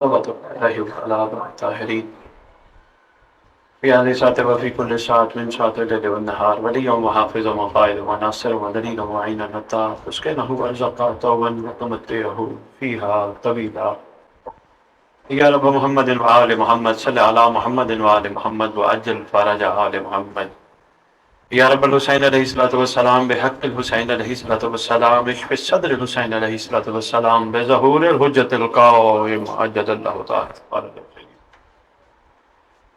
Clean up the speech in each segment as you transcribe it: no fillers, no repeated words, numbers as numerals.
صلوات الله على الطاهرين في هذه الساعة وفي كل ساعة من ساعة الليل والنهار وليا وحافظا وقائدا وناصرا ودليلا وعينا متى تسكنه وارزقا توبا وتمتعه فيها طويلا. يا رب محمد وآل محمد صل على محمد وآل محمد وأجل فرج آل محمد. يا رب الحسين عليه الصلاة والسلام بحق الحسين عليه الصلاة والسلام اشف صدر الحسين عليه الصلاة والسلام بظهور الحجة القائم أجد الله تعالى.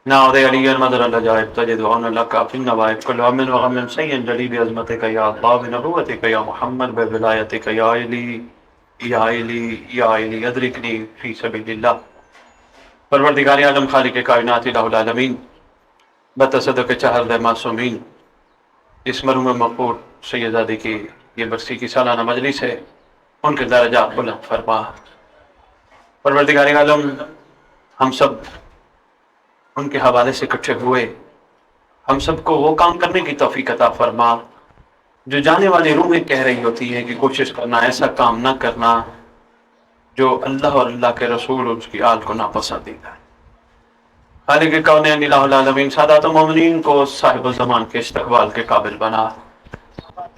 نعوذ علي المدر العجائب تجد عون لك في النوائب كل هم وغم سيء جلي بعظمتك يا الله بنبوتك يا محمد بولايتك يا إلي يا إلي يا إلي أدركني في سبيل الله. پروردگار عالم خالق کائنات الہ العالمین بتصدق چہر معصومین اس مرحوم مقبول سیدزادی کی یہ برسی کی سالانہ مجلس ہے، ان کے درجات بلند فرما۔ پروردگار عالم ہم سب ان کے حوالے سے اکٹھے ہوئے، ہم سب کو وہ کام کرنے کی توفیق عطا فرما جو جانے والی روحیں کہہ رہی ہوتی ہیں کہ کوشش کرنا، ایسا کام نہ کرنا جو اللہ اور اللہ کے رسول اور اس کی آل کو ناپسندیدہ ہے۔ خالق کونین الہ العالمین سادات مومنین کو صاحب الزمان کے استقبال کے قابل بنا۔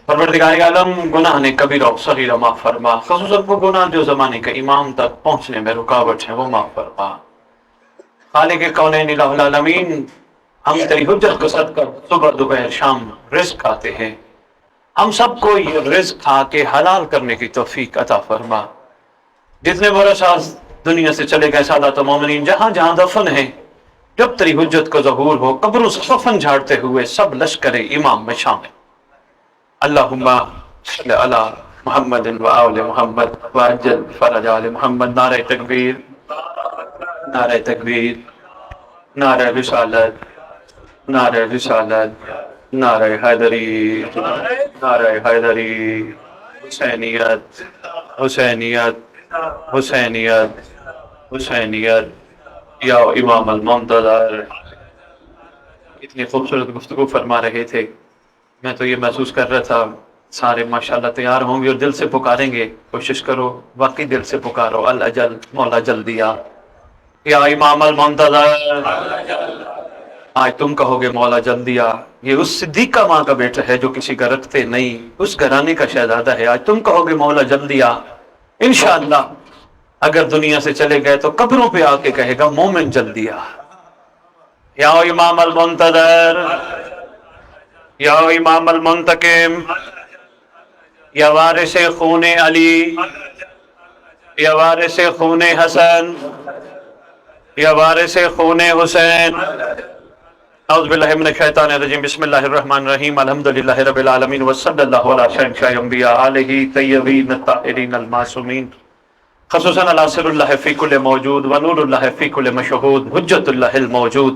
پروردگار عالم گناہ نے کبیرہ و صغیرہ معاف فرما، خصوصاً وہ گناہ جو زمانے کے امام تک پہنچنے میں رکاوٹ ہے وہ معاف فرما۔ خالق کونین الہ العالمین ہم تیری حجت کو صدقہ صبح دوپہر شام رزق آتے ہیں، ہم سب کو یہ رزق کھا کے حلال کرنے کی توفیق عطا فرما۔ جتنے برساز دنیا سے چلے گئے سادات مومنین جہاں جہاں دفن ہیں، جب تیری حجت کو ظہور ہو قبروں سے کفن جھاڑتے ہوئے سب لشکر امام میں شامل۔ اللہم صلی علی محمد و آل محمد وعجل فرج آل محمد۔ نعرہ تکبیر، نعرہ تکبیر، نعرہ رسالت، نعرہ رسالت، نعرہ حیدری، نعرہ حیدری، حسینیت، حسینیت، حسینیت، حسینیت، یا امام المنتظر۔ اتنی خوبصورت گفتگو فرما رہے تھے، میں تو یہ محسوس کر رہا تھا سارے ماشاءاللہ تیار ہوں گے اور دل سے پکاریں گے۔ کوشش کرو واقعی دل سے پکارو، الاجل مولا جلدی آ، یا امام المنتظر۔ آج تم کہو گے مولا جلدی آ، یہ اس صدیقہ ماں کا بیٹا ہے جو کسی کا رکھتے نہیں، اس گھرانے کا شہزادہ ہے۔ آج تم کہو گے مولا جلدی آ، انشاءاللہ اگر دنیا سے چلے گئے تو قبروں پہ آ کے کہے گا مومن جلدی آ۔ یا امام المنتظر، یا امام المنتقم، یا وارث خون علی، یا وارث خون حسن، یا وارث خون حسین۔ اعوذ باللہ من الشیطان الرجیم، بسم اللہ الرحمن الرحیم، الحمدللہ رب العالمین، وصلی اللہ علی شہنشاہ انبیاء علیہ طیبین الطاہرین المعصومین، خصوصاً علی سر اللہ فی کل موجود ونور اللہ فی کل مشہود، حجت اللہ الموجود،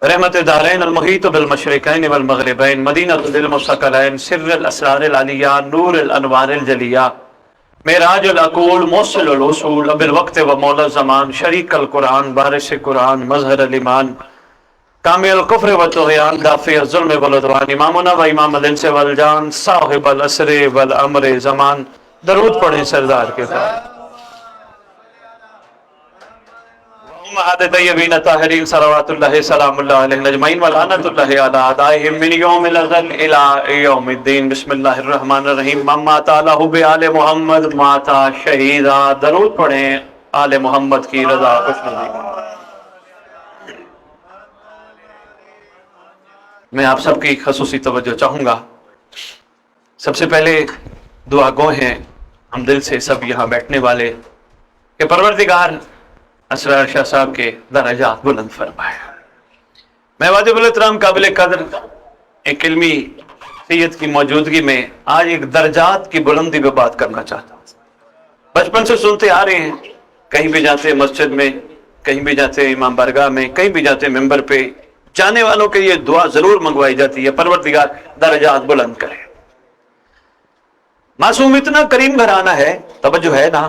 رحمت دارین المحیط بالمشرقین والمغربین، مدینہ للمثقلین، سر الاسرار العلیہ، نور الانوار الجلیہ، معراج العقول، موصل الوصول، اب الوقت و مولا الزمان، شریک القرآن، بارش قرآن، مظہر الایمان، کامل الکفر و طغیان، دافع الظلم والعدوان، امامنا و امام الانس والجان، صاحب العصر والامر زمان۔ درود پڑھیں سردار کے پاس۔ امہات طیبین طاہرین صلوات اللہ سلام اللہ علیہ اجمعین ولعنت اللہ علی اعدائہم من یوم الازل الی یوم الدین۔ بسم اللہ الرحمن الرحیم، من مات علی حب آل محمد مات شہیدا۔ درود پڑھیں آل محمد کی رضا خوشنودی۔ میں آپ سب کی خصوصی توجہ چاہوں گا۔ سب سے پہلے دعا گو ہیں ہم دل سے سب یہاں بیٹھنے والے کہ پروردگار اسرار شاہ صاحب کے درجات بلند فرمائے۔ میں واجب الاحترام قابل قدر ایک علمی سید کی موجودگی میں آج ایک درجات کی بلندی پہ بات کرنا چاہتا ہوں۔ بچپن سے سنتے آ رہے ہیں، کہیں بھی جاتے مسجد میں، کہیں بھی جاتے امام بارگاہ میں، کہیں بھی جاتے ممبر پہ، جانے والوں کے یہ دعا ضرور منگوائی جاتی ہے، پروردگار درجات بلند کرے۔ معصوم اتنا کریم گھرانہ ہے، توجہ ہے نا،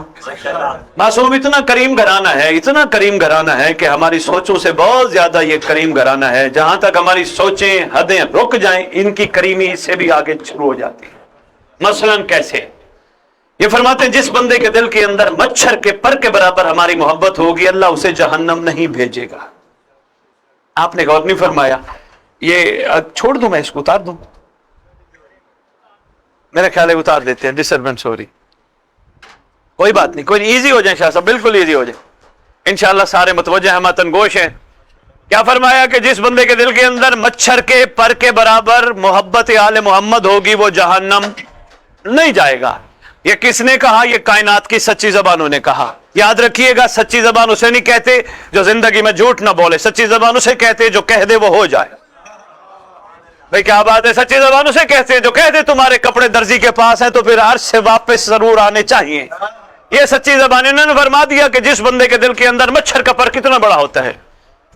معصوم اتنا کریم گھرانہ ہے، اتنا کریم گھرانہ ہے کہ ہماری سوچوں سے بہت زیادہ یہ کریم گھرانہ ہے۔ جہاں تک ہماری سوچیں حدیں رک جائیں، ان کی کریمی سے بھی آگے شروع ہو جاتی ہے۔ مثلاً کیسے؟ یہ فرماتے ہیں جس بندے کے دل کے اندر مچھر کے پر کے برابر ہماری محبت ہوگی اللہ اسے جہنم نہیں بھیجے گا۔ آپ نے غور نہیں فرمایا؟ یہ چھوڑ دوں، میں اس کو اتار دوں؟ میرا خیال ہے اتار دیتے ہیں، ڈسٹربنس ہو رہی۔ کوئی بات نہیں، کوئی ایزی ہو جائے شاہ صاحب، بالکل ایزی ہو جائے انشاءاللہ، سارے متوجہ ہیں، متن گوش ہیں۔ کیا فرمایا کہ جس بندے کے دل کے اندر مچھر کے پر کے برابر محبت آل محمد ہوگی وہ جہنم نہیں جائے گا۔ یہ کس نے کہا؟ یہ کائنات کی سچی زبانوں نے کہا۔ یاد رکھیے گا، سچی زبان اسے نہیں کہتے جو زندگی میں جھوٹ نہ بولے، سچی زبان اسے کہتے جو کہہ دے وہ ہو جائے۔ بھئی کیا بات ہے، سچی زبان اسے کہتے ہیں جو کہہ دے تمہارے کپڑے درزی کے پاس ہیں تو پھر عرش سے واپس ضرور آنے چاہیے۔ یہ سچی زبان۔ انہوں نے فرما دیا کہ جس بندے کے دل کے اندر مچھر کا پر کتنا بڑا ہوتا ہے،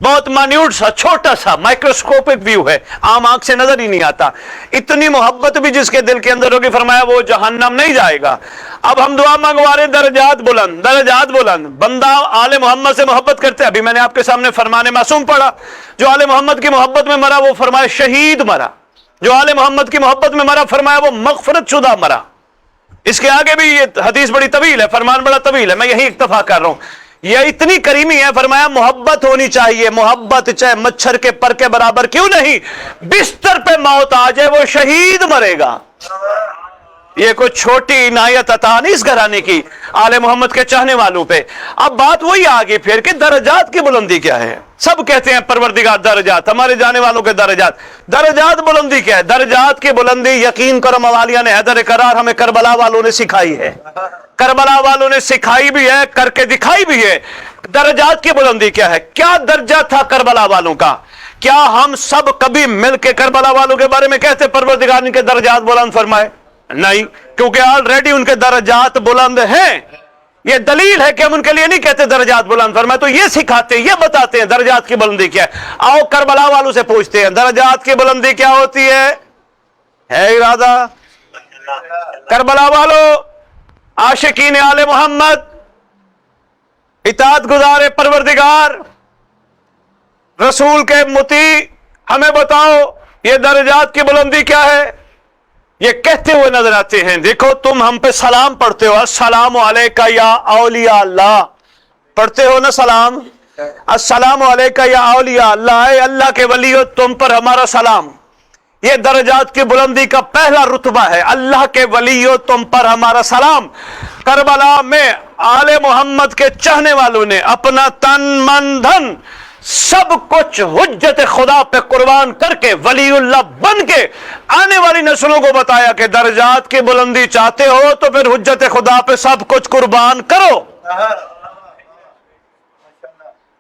بہت مانیوٹ سا، چھوٹا سا مائکروسکوپک ویو ہے، عام آنکھ سے نظر ہی نہیں آتا، اتنی محبت بھی جس کے دل کے اندر ہوگی، فرمایا وہ جہنم نہیں جائے گا۔ اب ہم دعا منگوا رہے درجات بلند، درجات بلند۔ بندہ آل محمد سے محبت کرتے ہیں، ابھی میں نے آپ کے سامنے فرمان معصوم پڑھا، جو آل محمد کی محبت میں مرا وہ فرمایا شہید مرا، جو آل محمد کی محبت میں مرا فرمایا وہ مغفرت شدہ مرا۔ اس کے آگے بھی یہ حدیث بڑی طویل ہے، فرمان بڑا طویل ہے، میں یہی اکتفا کر رہا ہوں۔ یہ اتنی کریمی ہے، فرمایا محبت ہونی چاہیے، محبت چاہے مچھر کے پر کے برابر کیوں نہیں، بستر پہ موت آ جائے وہ شہید مرے گا۔ یہ کوئی چھوٹی عنایت عطا نہیں اس گھرانے کی، آل محمد کے چاہنے والوں پہ۔ اب بات وہی آگے پھر کہ درجات کی بلندی کیا ہے؟ سب کہتے ہیں پروردگار درجات، ہمارے جانے والوں کے درجات، درجات بلندی کیا ہے؟ درجات کی بلندی یقین کرو موالیا نے حیدر کرار ہمیں کربلا والوں نے سکھائی ہے، کربلا والوں نے سکھائی بھی ہے، کر کے دکھائی بھی ہے۔ درجات کی بلندی کیا ہے؟ کیا درجہ تھا کربلا والوں کا؟ کیا ہم سب کبھی مل کے کربلا والوں کے بارے میں کہتے پروردگار ان کے درجات بلند فرمائے؟ نہیں، کیونکہ آلریڈی ان کے درجات بلند ہیں۔ یہ دلیل ہے کہ ہم ان کے لیے نہیں کہتے درجات بلند فرمائے، تو یہ سکھاتے ہیں، یہ بتاتے ہیں درجات کی بلندی کیا ہے۔ آؤ کربلا والوں سے پوچھتے ہیں درجات کی بلندی کیا ہوتی ہے ارادہ؟ کربلا والوں، عاشقین آل محمد، اطاعت گزار پروردگار، رسول کے مطیع، ہمیں بتاؤ یہ درجات کی بلندی کیا ہے؟ یہ کہتے ہوئے نظر آتے ہیں، دیکھو تم ہم پہ سلام پڑھتے ہو، السلام علیکہ یا اولیاء اللہ، پڑھتے ہو نا سلام، السلام علیکہ یا اولیاء اللہ، اے اللہ کے ولیو تم پر ہمارا سلام۔ یہ درجات کی بلندی کا پہلا رتبہ ہے، اللہ کے ولیو تم پر ہمارا سلام۔ کربلا میں آل محمد کے چاہنے والوں نے اپنا تن من دھن سب کچھ حجت خدا پہ قربان کر کے ولی اللہ بن کے آنے والی نسلوں کو بتایا کہ درجات کی بلندی چاہتے ہو تو پھر حجت خدا پہ سب کچھ قربان کرو۔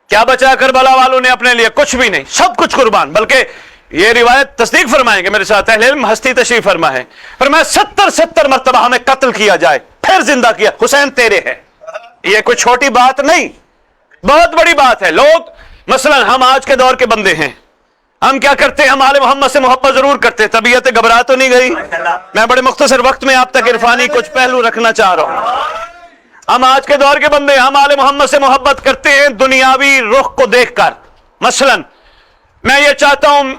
کیا بچا کربلا والوں نے اپنے لیے؟ کچھ بھی نہیں، سب کچھ قربان۔ بلکہ یہ روایت تصدیق فرمائیں گے میرے ساتھ اہل علم، ہستی تشریف فرما ہے، فرمایا 70 مرتبہ ہمیں قتل کیا جائے پھر زندہ کیا، حسین تیرے ہے۔ یہ کوئی چھوٹی بات نہیں، بہت بڑی بات ہے۔ لوگ مثلا ہم آج کے دور کے بندے ہیں، ہم کیا کرتے ہیں؟ ہم آل محمد سے محبت ضرور کرتے ہیں، طبیعت گھبرا تو نہیں گئی؟ میں بڑے مختصر وقت میں آپ تک عرفانی کچھ پہلو رکھنا چاہ رہا ہوں۔ ہم آج کے دور کے بندے، ہم آل محمد سے محبت کرتے ہیں دنیاوی رخ کو دیکھ کر۔ مثلا میں یہ چاہتا ہوں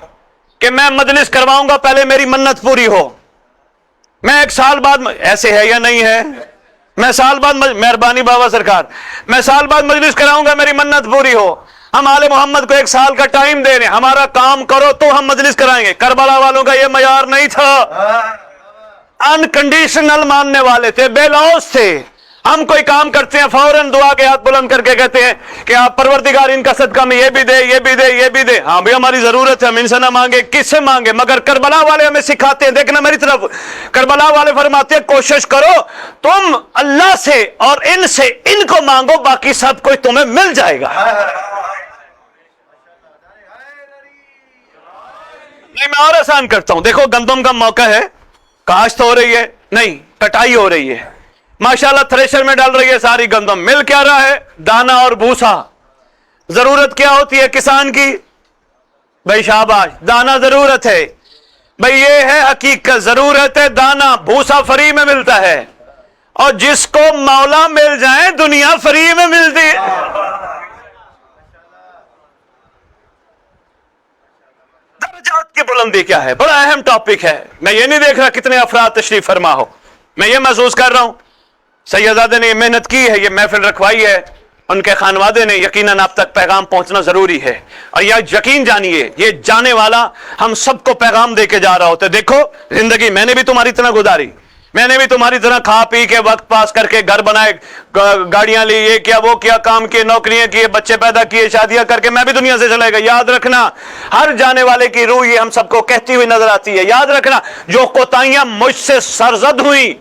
کہ میں مجلس کرواؤں گا، پہلے میری منت پوری ہو، میں 1 سال بعد، ایسے ہے یا نہیں ہے؟ میں سال بعد، مہربانی بابا سرکار، میں سال بعد مجلس کراؤں گا، میری منت پوری ہو۔ ہم آل محمد کو 1 سال کا ٹائم دے رہے ہیں، ہمارا کام کرو تو ہم مجلس کرائیں گے۔ کربلا والوں کا یہ معیار نہیں تھا، انکنڈیشنل ماننے والے تھے، بے لوث تھے۔ ہم کوئی کام کرتے ہیں فوراً دعا کے ہاتھ بلند کر کے کہتے ہیں کہ آپ پروردگار ان کا صدقہ میں یہ بھی دے، یہ بھی دے، یہ بھی دے۔ ہاں بھی ہماری ضرورت ہے، ہم ان سے نہ مانگے کس سے مانگے؟ مگر کربلا والے ہمیں سکھاتے ہیں، دیکھنا میری طرف، کربلا والے فرماتے ہیں کوشش کرو تم اللہ سے اور ان سے، ان کو مانگو، باقی سب کوئی تمہیں مل جائے گا۔ نہیں، میں اور آسان کرتا ہوں، دیکھو گندم کا موقع ہے، کاشت ہو رہی ہے، نہیں کٹائی ہو رہی ہے، ماشاءاللہ تھریشر میں ڈال رہی ہے ساری گندم، مل کیا رہا ہے؟ دانا اور بھوسا۔ ضرورت کیا ہوتی ہے کسان کی؟ بھائی شاباش، دانا ضرورت ہے، بھائی یہ ہے حقیقت، ضرورت ہے دانا، بھوسا فری میں ملتا ہے، اور جس کو مولا مل جائے دنیا فری میں ملتی ہے۔ درجات کی بلندی کیا ہے؟ بڑا اہم ٹاپک ہے، میں یہ نہیں دیکھ رہا کتنے افراد تشریف فرما ہو، میں یہ محسوس کر رہا ہوں سیدزادے نے یہ محنت کی ہے، یہ محفل رکھوائی ہے، ان کے خانوادے نے، یقیناً آپ تک پیغام پہنچنا ضروری ہے۔ اور یہ یقین جانیے، یہ جانے والا ہم سب کو پیغام دے کے جا رہا ہوتا ہے، دیکھو زندگی میں نے بھی تمہاری طرح گزاری، میں نے بھی تمہاری طرح کھا پی کے وقت پاس کر کے گھر بنائے، گاڑیاں لی، یہ کیا وہ کیا، کام کیے، نوکریاں کیے، بچے پیدا کیے، شادیاں کر کے میں بھی دنیا سے چلے گا۔ یاد رکھنا ہر جانے والے کی روح یہ ہم سب کو کہتی ہوئی نظر آتی ہے، یاد رکھنا جو کوتاہیاں مجھ سے سرزد ہوئی،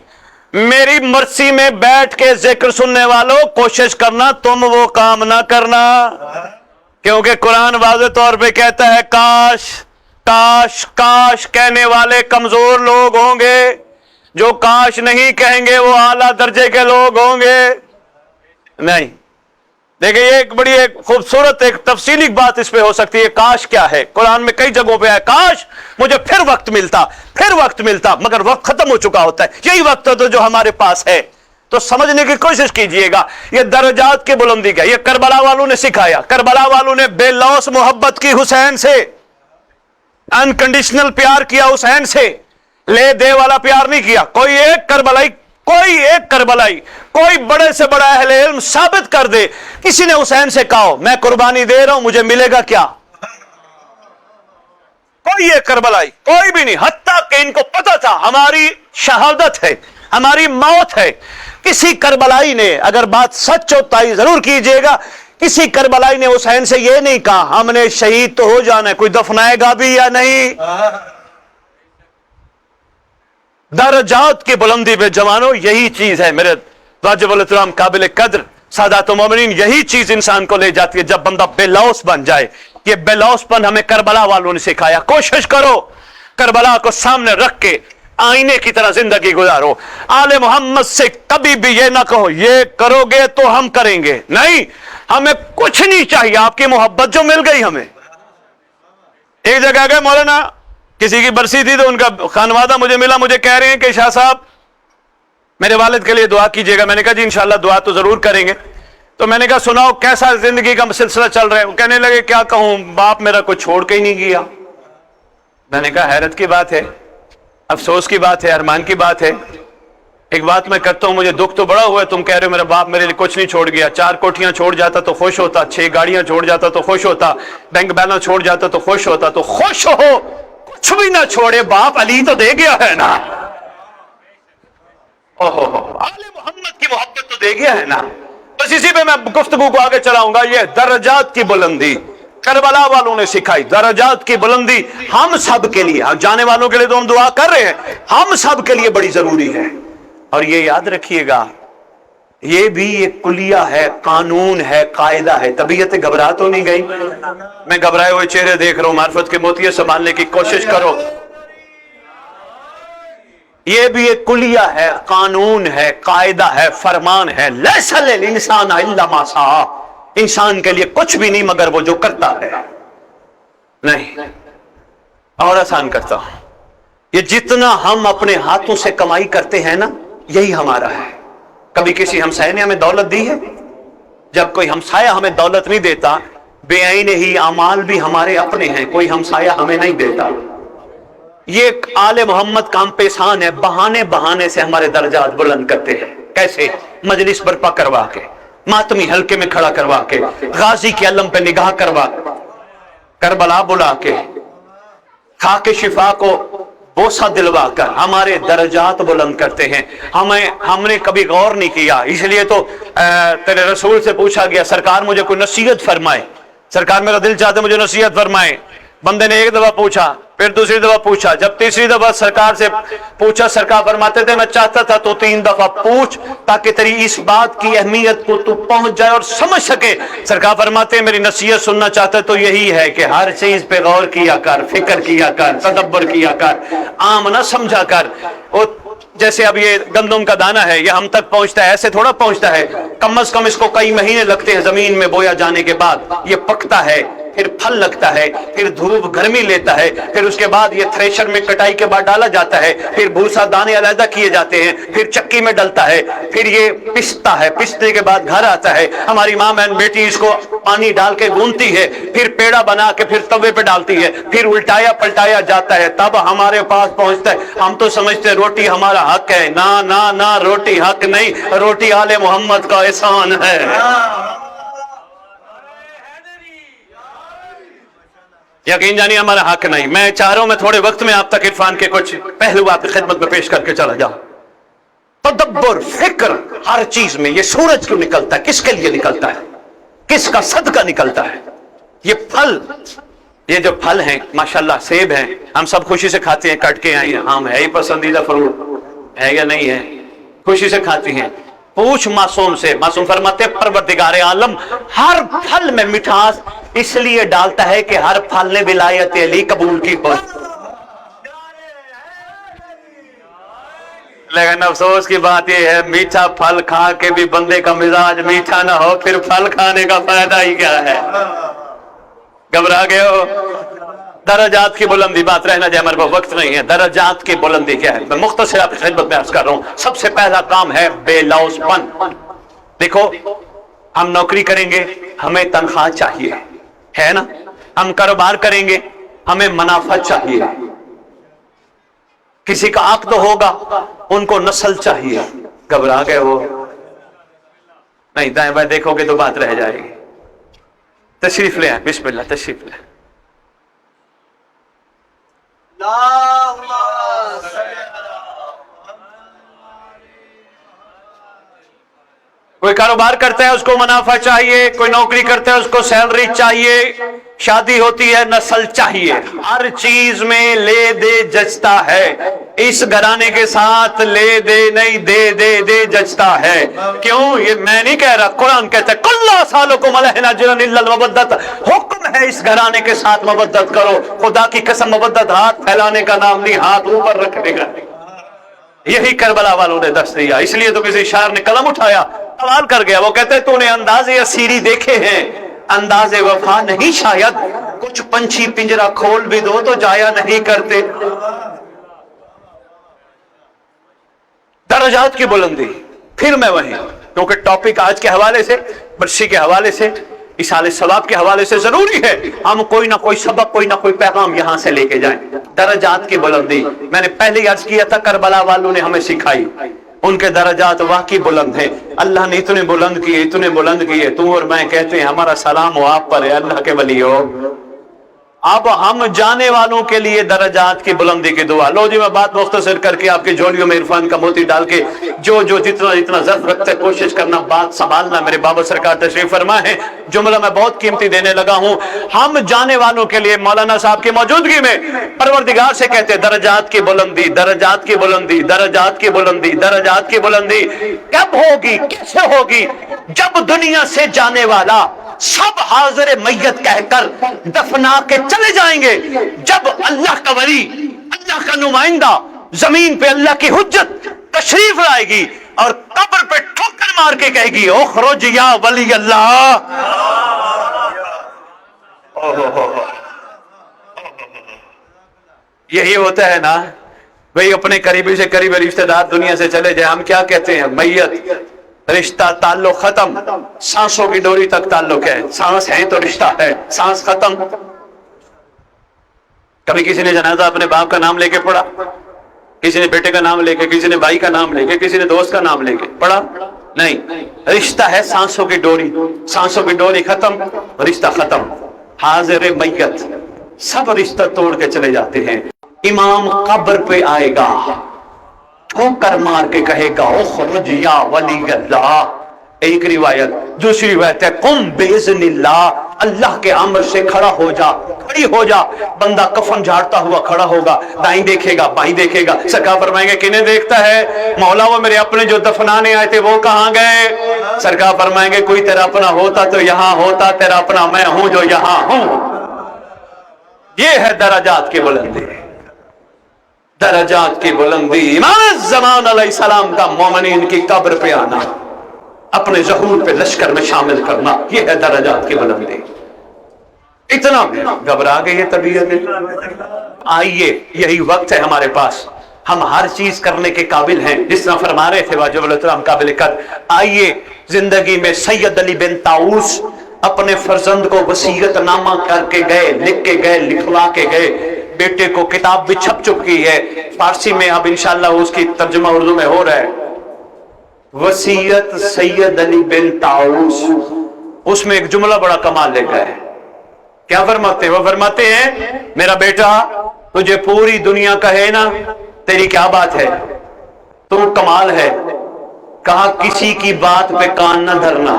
میری مرسی میں بیٹھ کے ذکر سننے والوں کوشش کرنا تم وہ کام نہ کرنا، کیونکہ قرآن واضح طور پہ کہتا ہے کاش کاش کاش کہنے والے کمزور لوگ ہوں گے، جو کاش نہیں کہیں گے وہ اعلیٰ درجے کے لوگ ہوں گے۔ نہیں، دیکھیں یہ ایک بڑی ایک خوبصورت ایک تفصیلی بات اس پہ ہو سکتی ہے۔ کاش کیا ہے؟ قرآن میں کئی جگہوں پہ ہے کاش مجھے پھر وقت ملتا، مگر وقت ختم ہو چکا ہوتا ہے۔ یہی وقت تو جو ہمارے پاس ہے، تو سمجھنے کی کوشش کیجئے گا یہ درجات کی بلندی کا، یہ کربلا والوں نے سکھایا۔ کربلا والوں نے بے لوث محبت کی حسین سے، انکنڈیشنل پیار کیا حسین سے، لے دے والا پیار نہیں کیا۔ کوئی ایک کربلائی کوئی بڑے سے بڑا اہل علم ثابت کر دے کسی نے حسین سے کہا میں قربانی دے رہا ہوں مجھے ملے گا کیا؟ کوئی ایک کربلائی کوئی بھی نہیں، حتیٰ کہ ان کو پتا تھا ہماری شہادت ہے، ہماری موت ہے۔ کسی کربلائی نے، اگر بات سچ ہوتا ہی ضرور کیجئے گا، کسی کربلائی نے حسین سے یہ نہیں کہا ہم نے شہید تو ہو جانا ہے، کوئی دفنائے گا بھی یا نہیں۔ درجات کی بلندی پہ جوانوں یہی چیز ہے میرے واجب الاحترام قابل قدر سادات و مومنین، یہی چیز انسان کو لے جاتی ہے جب بندہ بے لوث بن جائے۔ یہ بے لوث پن ہمیں کربلا والوں نے سکھایا۔ کوشش کرو کربلا کو سامنے رکھ کے آئینے کی طرح زندگی گزارو۔ آل محمد سے کبھی بھی یہ نہ کہو یہ کرو گے تو ہم کریں گے، نہیں، ہمیں کچھ نہیں چاہیے، آپ کی محبت جو مل گئی ہمیں۔ ایک جگہ گئے مولانا، کسی کی برسی تھی تو ان کا خانوادہ مجھے ملا، مجھے کہہ رہے ہیں کہ شاہ صاحب میرے والد کے لیے دعا کیجیے گا۔ میں نے کہا جی انشاءاللہ دعا تو ضرور کریں گے۔ تو میں نے کہا سناؤ کیسا زندگی کا سلسلہ چل رہا ہے؟ وہ کہنے لگے کیا کہوں، باپ میرا کچھ چھوڑ کے ہی نہیں گیا۔ میں نے کہا حیرت کی بات ہے، افسوس کی بات ہے، ارمان کی بات ہے۔ ایک بات میں کرتا ہوں، مجھے دکھ تو بڑا ہوا ہے، تم کہہ رہے ہو میرا باپ میرے لیے کچھ نہیں چھوڑ گیا۔ 4 کوٹھیاں چھوڑ جاتا تو خوش ہوتا، 6 گاڑیاں چھوڑ جاتا تو خوش ہوتا، بینک بیلنس چھوڑ جاتا تو خوش ہوتا، تو خوش ہو، کچھ بھی نہ چھوڑے، باپ علی تو دے گیا ہے نا۔ آل محمد کی محبت تو دے گیا ہے نا۔ بس اسی پہ میں گفتگو کو آگے چلاؤں گا۔ یہ درجات کی بلندی کربلا والوں نے سکھائی، درجات کی بلندی ہم سب کے لیے، جانے والوں کے لیے تو ہم دعا کر رہے ہیں، ہم سب کے لیے بڑی ضروری ہے۔ اور یہ یاد رکھیے گا یہ بھی ایک کلیہ ہے، قانون ہے، قاعدہ ہے۔ طبیعتیں گھبرا تو نہیں گئی؟ میں گھبرائے ہوئے چہرے دیکھ رہا ہوں، معرفت کے موتیے سنبھالنے کی کوشش کرو۔ یہ بھی ایک کلیہ ہے، قانون ہے، قاعدہ ہے، فرمان ہے۔ لیس للانسان الا ما سعی، انسان کے لیے کچھ بھی نہیں مگر وہ جو کرتا ہے۔ نہیں، اور آسان کرتا ہوں، یہ جتنا ہم اپنے ہاتھوں سے کمائی کرتے ہیں نا یہی ہمارا ہے۔ کبھی کسی ہمسائے نے ہمیں دولت دی ہے؟ جب کوئی ہمسایہ ہمیں دولت نہیں دیتا، بے عین ہی اعمال بھی ہمارے اپنے ہیں، کوئی ہمسایہ ہمیں نہیں دیتا۔ یہ آل محمد کام پیشان ہے، بہانے سے ہمارے درجات بلند کرتے ہیں۔ کیسے؟ مجلس برپا کروا کے، ماتمی حلقے میں کھڑا کروا کے، غازی کے علم پہ نگاہ کروا کے، کربلا بلا کے، خاک شفا کو بوسہ دلوا کر ہمارے درجات بلند کرتے ہیں۔ ہم نے کبھی غور نہیں کیا، اس لیے تو تیرے رسول سے پوچھا گیا سرکار مجھے کوئی نصیحت فرمائے، سرکار میرا دل چاہتے مجھے نصیحت فرمائے۔ بندے نے ایک دفعہ پوچھا، پھر دوسری دفعہ پوچھا، جب تیسری دفعہ سرکار سے پوچھا، سرکار فرماتے تھے میں چاہتا تھا تو 3 دفعہ پوچھ تاکہ تیری اس بات کی اہمیت کو تو پہنچ جائے اور سمجھ سکے۔ سرکار فرماتے ہیں میری نصیحت سننا چاہتا ہے تو یہی ہے کہ ہر چیز پہ غور کیا کر، فکر کیا کر، تدبر کیا کر، عام نہ سمجھا کر۔ جیسے اب یہ گندم کا دانہ ہے، یہ ہم تک پہنچتا ہے، ایسے تھوڑا پہنچتا ہے، کم از کم اس کو کئی مہینے لگتے ہیں زمین میں بویا جانے کے بعد، یہ پکتا ہے، پھر پھل لگتا ہے، پھر دھوپ گرمی لیتا ہے، پھر اس کے بعد یہ تھریشر میں کٹائی کے بعد ڈالا جاتا ہے، پھر بھوسا دانے علیحدہ کیے جاتے ہیں، پھر چکی میں ڈلتا ہے، پھر یہ پستا ہے، پستے کے بعد گھر آتا ہے، ہماری ماں بہن بیٹی اس کو پانی ڈال کے گونتی ہے، پھر پیڑا بنا کے پھر توے پہ ڈالتی ہے، پھر الٹایا پلٹایا جاتا ہے، تب ہمارے پاس پہنچتا ہے۔ ہم تو سمجھتے ہیں روٹی ہمارا حق ہے، نہ نہ نہ، روٹی حق نہیں، روٹی آل محمد کا احسان ہے۔ یقین جانی ہمارا حق نہیں۔ میں چاہ رہا ہوں میں تھوڑے وقت میں آپ تک عرفان کے کچھ پہلو آپ کی خدمت میں پیش کر کے چلا جاؤں۔ تدبر، فکر، ہر چیز میں۔ یہ سورج کیوں نکلتا ہے؟ کس کے لیے نکلتا ہے؟ کس کا صدقہ نکلتا ہے؟ یہ پھل، یہ جو پھل ہیں ماشاءاللہ سیب ہیں، ہم سب خوشی سے کھاتے ہیں، کٹ کے آئے ہیں، ہم ہے ہی پسندیدہ فروٹ ہے یا نہیں ہے، خوشی سے کھاتی ہیں۔ پوچھ معصوم سے، معصوم فرماتے ہیں پروردگار عالم ہر پھل میں مٹھاس اس لیے ڈالتا ہے کہ ہر پھل نے ولایت علی قبول کی ہو۔ لیکن افسوس کی بات یہ ہے میٹھا پھل کھا کے بھی بندے کا مزاج میٹھا نہ ہو، پھر پھل کھانے کا فائدہ ہی کیا ہے؟ گھبرا گئے ہو؟ درجات کی بلندی، بات رہنا جائے ہمارے پاس وقت نہیں ہے۔ درجات کی بلندی کیا ہے؟ میں مختصر آپ کی خدمت میں عرض کر رہا ہوں۔ سب سے پہلا کام ہے بے لوث پن۔ دیکھو ہم نوکری کریں گے، ہمیں تنخواہ چاہیے، ہے نا؟ ہم کاروبار کریں گے، ہمیں منافع چاہیے۔ کسی کا عقد ہوگا، ان کو نسل چاہیے۔ گھبرا گئے ہو؟ نہیں، دائیں بائیں دیکھو گے تو بات رہ جائے گی۔ تشریف لے آئیں، بسم اللہ تشریف لے آئیں۔ کوئی کاروبار کرتا ہے اس کو منافع چاہیے، کوئی نوکری کرتا ہے اس کو سیلری چاہیے، شادی ہوتی ہے نسل چاہیے، ہر چیز میں لے دے جچتا ہے۔ اس گھرانے کے ساتھ لے دے نہیں، دے دے دے جچتا ہے۔ کیوں؟ یہ میں نہیں کہہ رہا، قرآن کہتا ہے کل سالکم علیہ اجر الا المودۃ، حکم ہے اس گھرانے کے ساتھ مودت کرو۔ خدا کی قسم مودت ہاتھ پھیلانے کا نام نہیں، ہاتھ اوپر رکھنے کا۔ یہی کربلا والوں نے دست دیا، اس لیے تو کسی شاعر نے قلم اٹھایا، سوال کر گیا، وہ کہتے تو نے انداز اسیری دیکھے ہیں، انداز وفا نہیں شاید، کچھ پنچھی پنجرا کھول بھی دو تو جایا نہیں کرتے۔ درجات کی بلندی۔ پھر میں وہیں، کیونکہ ٹاپک آج کے حوالے سے، برسی کے حوالے سے، اصال ثواب کے حوالے سے ضروری ہے ہم کوئی نہ کوئی سبق، کوئی نہ کوئی پیغام یہاں سے لے کے جائیں۔ درجات کی بلندی میں نے پہلے ہی عرض کیا تھا، کربلا والوں نے ہمیں سکھائی، ان کے درجات واقعی بلند ہیں۔ اللہ نے اتنے بلند کیے، اتنے بلند کیے، تو اور میں کہتے ہیں ہمارا سلام ہو آپ پر، ہے اللہ کے ولی ہو۔ اب ہم جانے والوں کے لیے درجات کی بلندی کی دعا۔ لو جی میں بات مختصر کر کے آپ کی جوڑیوں میں عرفان کا موتی ڈال کے جو جتنا ظرف رکھتے کوشش کرنا، بات سنبھالنا۔ میرے بابا سرکار تشریف فرما ہے، جملہ میں بہت قیمتی دینے لگا ہوں۔ ہم جانے والوں کے لیے مولانا صاحب کی موجودگی میں پروردگار سے کہتے ہیں درجات کی بلندی، درجات کی بلندی، درجات کی بلندی، درجات کی بلندی۔ کب ہوگی؟ کیسے ہوگی؟ جب دنیا سے جانے والا سب حاضر میت کہہ کر دفنا کے چلے جائیں گے، جب اللہ کا ولی، اللہ کا نمائندہ زمین پہ اللہ کی حجت تشریف لائے گی اور قبر پہ ٹھوکر مار کے کہے گی اخرج یا ولی اللہ۔ یہی ہوتا ہے نا بھئی، اپنے قریبی سے قریبی رشتہ دار دنیا سے چلے جائے، ہم کیا کہتے ہیں؟ میت، رشتہ تعلق ختم، سانسوں کی ڈوری تک تعلق ہے، سانس ہے تو رشتہ ہے، سانس ختم۔ کبھی کسی نے جنازہ اپنے باپ کا نام لے کے پڑھا، کسی نے بیٹے کا نام لے کے، کسی نے بھائی کا نام لے کے، کسی نے دوست کا نام لے کے پڑھا؟ نہیں، رشتہ ہے سانسوں کی ڈوری، سانسوں کی ڈوری ختم، رشتہ ختم۔ حاضر میت سب رشتہ توڑ کے چلے جاتے ہیں۔ امام قبر پہ آئے گا، ٹھوکر مار کے کہے گا اخرج یا ولی اللہ۔ ایک روایت، دوسری روایت ہے قم باذن اللہ، اللہ کے امر سے کھڑا ہو جا، کھڑی ہو جا۔ بندہ کفن جھاڑتا ہوا کھڑا ہوگا، دائیں دیکھے گا، بائیں دیکھے گا۔ سرکار فرمائیں گے کنہیں دیکھتا ہے؟ مولا وہ میرے اپنے جو دفنانے آئے تھے وہ کہاں گئے؟ سرکار فرمائیں گے کوئی تیرا اپنا ہوتا تو یہاں ہوتا، تیرا اپنا میں ہوں جو یہاں ہوں۔ یہ ہے درجات کی بلندی، درجات کی بلندی۔ امام زمان علیہ السلام کا مومنین کی قبر پہ آنا، اپنے ظہور پہ لشکر میں شامل کرنا، یہ ہے درجات کی بلندی۔ اتنا گھبرا گئی ہے طبیعت. آئیے یہی وقت ہے ہمارے پاس، ہم ہر چیز کرنے کے قابل ہیں. جس طرح فرما رہے تھے واجب الاسلام قابل قدر. آئیے زندگی میں سید علی بن طاؤس اپنے فرزند کو وصیت نامہ کر کے گئے، لکھ کے گئے، لکھوا کے گئے. بیٹے کو کتاب بھی چھپ چکی ہے فارسی میں، اب انشاءاللہ اس کی ترجمہ اردو میں ہو رہا ہے. وصیت سید علی بن طاؤس، اس میں ایک جملہ بڑا کمال لے گئے. کیا فرماتے ہیں؟ وہ فرماتے ہیں میرا بیٹا تجھے پوری دنیا کہے نا تیری کیا بات ہے، تو کمال ہے. کہا کسی کی بات پہ کان نہ دھرنا.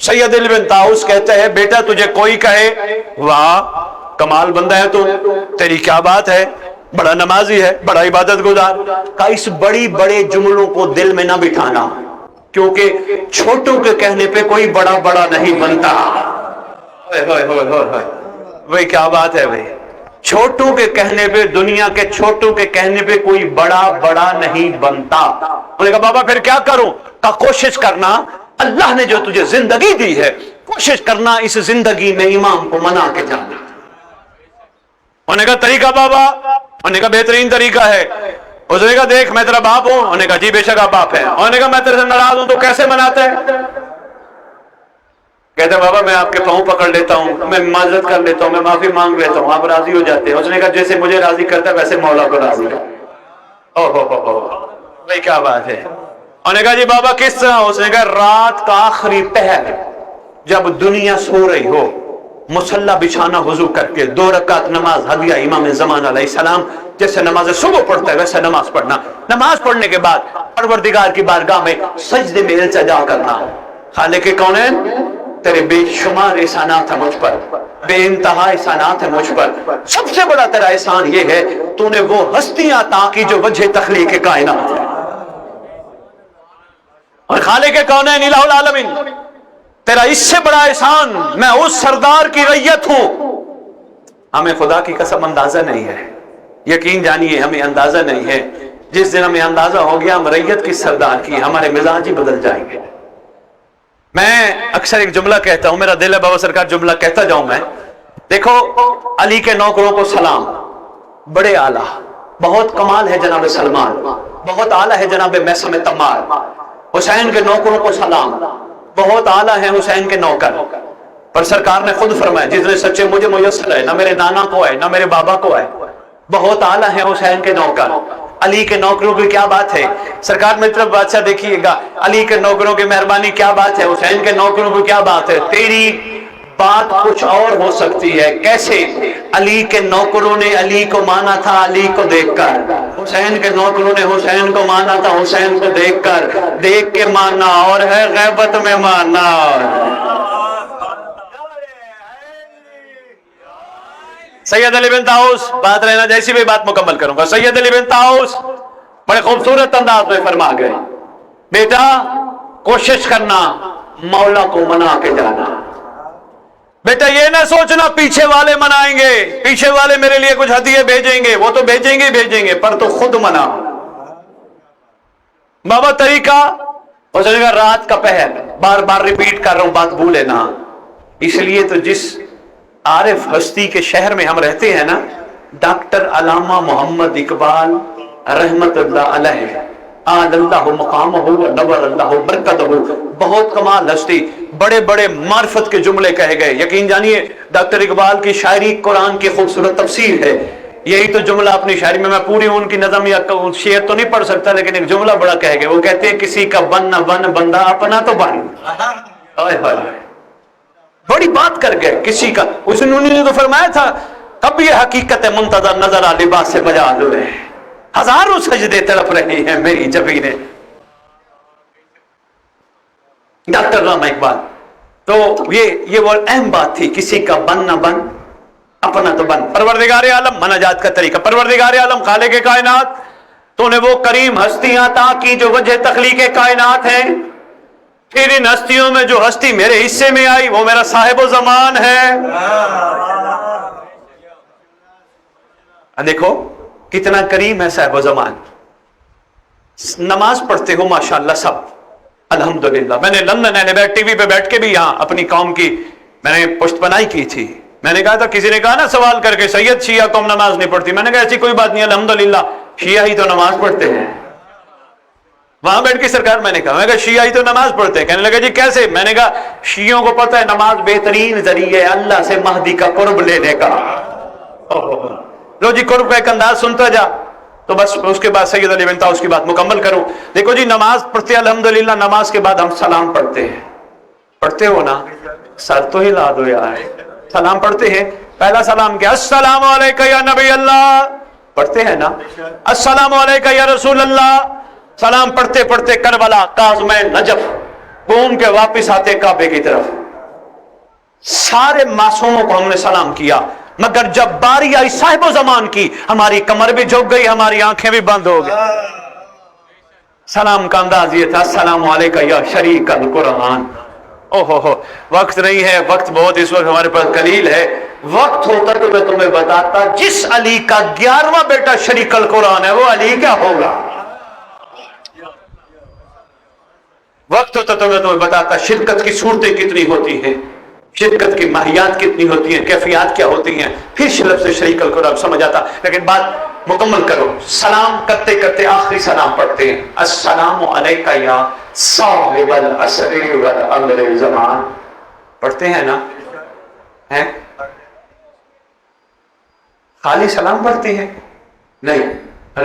سید علی بن طاؤس کہتے ہیں بیٹا تجھے کوئی کہے واہ کمال بندہ ہے تو، تیری کیا بات ہے، بڑا نمازی ہے، بڑا عبادت گزار. کہا اس بڑی بڑے جملوں کو دل میں نہ بٹھانا، کیونکہ چھوٹوں کے کہنے پہ کوئی بڑا بڑا نہیں بنتا. بھائی کیا بات ہے بھائی، چھوٹوں کے کہنے پہ، دنیا کے چھوٹوں کے کہنے پہ کوئی بڑا بڑا نہیں بنتا. انہوں نے کہا بابا پھر کیا کروں؟ کہا کوشش کرنا، اللہ نے جو تجھے زندگی دی ہے کوشش کرنا اس زندگی میں امام کو منا کے جانا. انہوں نے کہا طریقہ بابا؟ انہوں نے کہا بہترین طریقہ ہے. اس نے کہا دیکھ میں تیرا باپ ہوں. انہوں نے کہا جی بے شک آپ باپ ہیں. انہوں نے کہا میں تیرے سے ناراض ہوں تو کیسے مناتا ہے؟ کہتے ہیں بابا میں آپ کے پاؤں پکڑ لیتا ہوں، میں معذرت کر لیتا ہوں، میں معافی مانگ لیتا ہوں، آپ راضی ہو جاتے ہیں. اس نے کہا جیسے مجھے راضی کرتا ہے ویسے مولا کو راضی کر. بھائی کیا بات ہے. انہوں نے کہا جی بابا کس طرح؟ اس نے کہا رات کا آخری پہر جب دنیا سو رہی ہو، مصلی بچھانا وضو کر کے 2 رکعت نماز ہدیہ امام زمان علیہ السلام جیسے نماز صبح پڑھتا ہے ویسے نماز پڑھنا. نماز پڑھنے کے بعد پروردگار کی بارگاہ میں سجدے میں التجا کرنا. خالق کونین تیرے بے شمار احسانات ہیں مجھ پر، بے انتہا احسانات ہیں مجھ پر. سب سے بڑا تیرا احسان یہ ہے تو نے وہ ہستیاں عطا کی جو وجہ تخلیق کائنات ہے. اور خالق کونین الہ العالمین تیرا اس سے بڑا احسان میں اس سردار کی رعیت ہوں. ہمیں خدا کی قسم اندازہ نہیں ہے، یقین جانیے ہمیں اندازہ نہیں ہے. جس دن ہمیں اندازہ ہو گیا ہم رعیت کی سردار کی، ہمارے مزاج ہی بدل جائیں گے. میں اکثر ایک جملہ کہتا ہوں، میرا دل ہے بابا سرکار جملہ کہتا جاؤں میں. دیکھو علی کے نوکروں کو سلام، بڑے اعلیٰ، بہت کمال ہے جناب سلمان، بہت اعلیٰ ہے جناب میثم تمار. حسین کے نوکروں کو سلام، بہت اعلیٰ ہیں حسین کے نوکر. پر سرکار نے خود فرمایا جتنے سچے مجھے میسر ہے، نہ میرے نانا کو ہے نہ میرے بابا کو ہے، بہت اعلیٰ ہیں حسین کے نوکر. علی کے نوکروں کی کیا بات ہے؟ سرکار میں طرف بادشاہ دیکھیے گا، علی کے نوکروں کی مہربانی کیا بات ہے، حسین کے نوکروں کی کیا بات ہے. تیری بات کچھ اور ہو سکتی ہے. کیسے؟ علی کے نوکروں نے علی کو مانا تھا علی کو دیکھ کر، حسین کے نوکروں نے حسین کو مانا تھا حسین کو دیکھ کر. دیکھ کے ماننا اور ہے، غیبت میں ماننا اور سید علی بن طاؤس، بات رہنا جیسی بھی بات مکمل کروں گا. سید علی بن طاؤس بڑے خوبصورت انداز میں فرما گئے بیٹا کوشش کرنا مولا کو منا کے جانا. بیٹا یہ نہ سوچنا پیچھے والے منائیں گے، پیچھے والے میرے لیے کچھ ہدیے بھیجیں گے، وہ تو بھیجیں گے پر تو خود منا. بابا طریقہ اس نے کہا رات کا پہر، بار بار ریپیٹ کر رہا ہوں بات بھولے نہ. اس لیے تو جس عارف ہستی کے شہر میں ہم رہتے ہیں نا، ڈاکٹر علامہ محمد اقبال رحمت اللہ علیہ، آل اللہ مقامہ نور اللہ برکتہ، بہت کمال ہستی، بڑے بڑے معرفت کے جملے کہے گئے. یقین جانیے ڈاکٹر اقبال کی شاعری قرآن کی خوبصورت تفسیر ہے. یہی تو جملہ اپنی شاعری میں ان کی ان کی نظم یا شعر تو نہیں پڑھ سکتا، لیکن ایک جملہ بڑا کہے گئے. وہ کہتے ہیں کسی کا بن نہ بن بندہ اپنا تو بن. بڑی بات کر گئے کسی کا. اس نے تو فرمایا تھا کب یہ حقیقت منتظر نظر آ لباس سے بجا ہوئے، ہزاروں سجدے تڑپ رہے ہیں میری جبینیں. ڈاکٹر علامہ اقبال تو یہ وہ اہم بات تھی، کسی کا بن نہ بن اپنا تو بن. پروردگار عالم مناجات کا طریقہ، پروردگار عالم خالق کائنات تو نے وہ کریم ہستیاں عطا کی جو وجہ تخلیق کائنات ہیں. پھر ان ہستیوں میں جو ہستی میرے حصے میں آئی وہ میرا صاحب و زمان ہے. دیکھو کتنا کریم ہے صاحب و زمان. نماز پڑھتے ہو ماشاءاللہ سب الحمدللہ. میں نے لندن ٹی وی پہ بیٹھ کے بھی یہاں اپنی قوم کی میں نے پشت پناہی کی تھی، میں نے کہا تھا، کسی نے کہا نا سوال کر کے سید شیعہ قوم نماز نہیں پڑھتی، میں نے کہا ایسی کوئی بات نہیں، الحمدللہ شیعہ ہی تو نماز پڑھتے ہیں۔ وہاں بیٹھ کے سرکار میں نے کہا شیعہ ہی تو نماز پڑھتے ہیں۔ کہنے لگا جی کیسے؟ میں نے کہا شیعوں کو پتہ ہے نماز بہترین ذریعہ ہے اللہ سے مہدی کا قرب لینے کا۔ لو جی قرب کا ایک انداز سنتا جا، تو بس اس کے بعد سید علی بن طاؤس کی بات مکمل کروں۔ دیکھو جی نماز پڑھتے الحمدللہ، نماز کے بعد ہم سلام پڑھتے ہیں، پڑھتے ہو نا؟ سر تو ہلا دو یار، سلام پڑھتے ہیں۔ پہلا سلام کیا؟ السلام علیکہ یا نبی اللہ، پڑھتے ہیں نا؟ السلام علیکہ یا رسول اللہ۔ سلام پڑھتے پڑھتے کربلا، کاظم نجف، گھوم کے واپس آتے کعبے کی طرف، سارے معصوموں کو ہم نے سلام کیا، مگر جب باری آئی صاحب و زمان کی، ہماری کمر بھی جھک گئی، ہماری آنکھیں بھی بند ہو گئی۔ سلام کا انداز یہ تھا، السلام علیکہ یا شریک القرآن۔ اوہ وقت نہیں ہے، وقت بہت اس وقت ہمارے پاس قلیل ہے۔ وقت ہوتا تو میں تمہیں بتاتا، جس علی کا 11واں بیٹا شریک القرآن ہے، وہ علی کیا ہوگا؟ وقت ہوتا تو میں تمہیں بتاتا شرکت کی صورتیں کتنی ہوتی ہیں، شرکت کی ماہیات کتنی ہوتی ہیں، کیفیات کیا ہوتی ہیں، پھر لفظ شریک القرآن سمجھ آتا۔ لیکن بات مکمل کرو، سلام کرتے کرتے آخری سلام پڑھتے ہیں، السلام علیکہ یا صاحب العصر والامر زمان، پڑھتے ہیں نا؟ ہیں؟ خالی سلام پڑھتے ہیں؟ نہیں،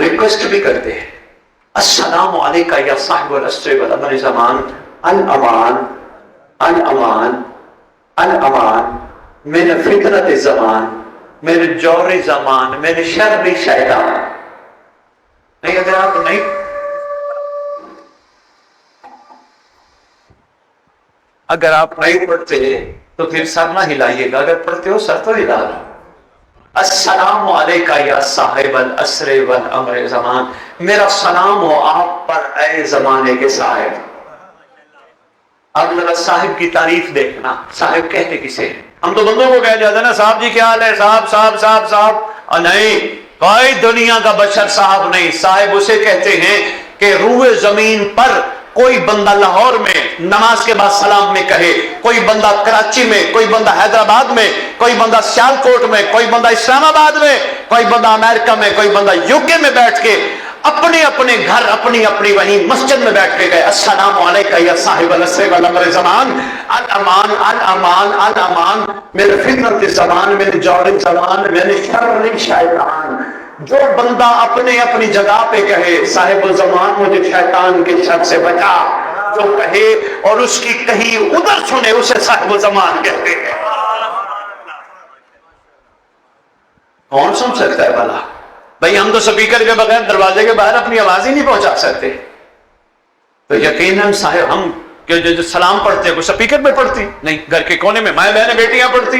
ریکویسٹ بھی کرتے ہیں، السلام علیکہ یا صاحب العصر والامر زمان، الامان الامان الامان من فتنت زمان، من جور زمان، من شر شیطان۔ نہیں اگر آپ نہیں پڑھتے تو پھر سر نہ ہلائیے گا، اگر پڑھتے ہو سر تو ہلا لو۔ السلام علیکہ یا صاحب العصر والامر زمان، میرا سلام ہو آپ پر اے زمانے کے صاحب۔ اب ذرا صاحب کی تعریف دیکھنا، صاحب کہتے کسے ہیں؟ ہم تو بندوں کو کہہ جاتے ہیں نا، صاحب جی کیا حال ہے، صاحب صاحب صاحب صاحب، اور نہیں، کوئی دنیا کا بشر صاحب نہیں۔ صاحب اسے کہتے ہیں کہ روئے زمین پر کوئی بندہ لاہور میں نماز کے بعد سلام میں کہے، کوئی بندہ کراچی میں، کوئی بندہ حیدرآباد میں، کوئی بندہ سیالکوٹ میں، کوئی بندہ اسلام آباد میں، کوئی بندہ امریکہ میں، کوئی بندہ یوکے میں بیٹھ کے اپنے اپنے گھر اپنی اپنی وہیں مسجد میں بیٹھ کے گئے، السلام علیکہ یا صاحب العصر والامر زمان، الامان الامان الامان من فتنت زمان، من جور زمان، من شر شیطان۔ جو بندہ اپنے اپنی جگہ پہ کہے صاحب الزمان مجھے شیطان کے شر سے بچا، جو کہے اور اس کی کہیں ادھر سنے اسے صاحب الزمان کہتے ہیں۔ کون سن سکتا ہے بھلا؟ بھئی ہم تو سپیکر کے بغیر دروازے کے باہر اپنی آواز ہی نہیں پہنچا سکتے، تو یقیناً صاحب ہم جو سلام پڑھتے ہیں کوئی سپیکر میں پڑھتی نہیں، گھر کے کونے میں مائیں بہنیں بیٹیاں پڑھتی،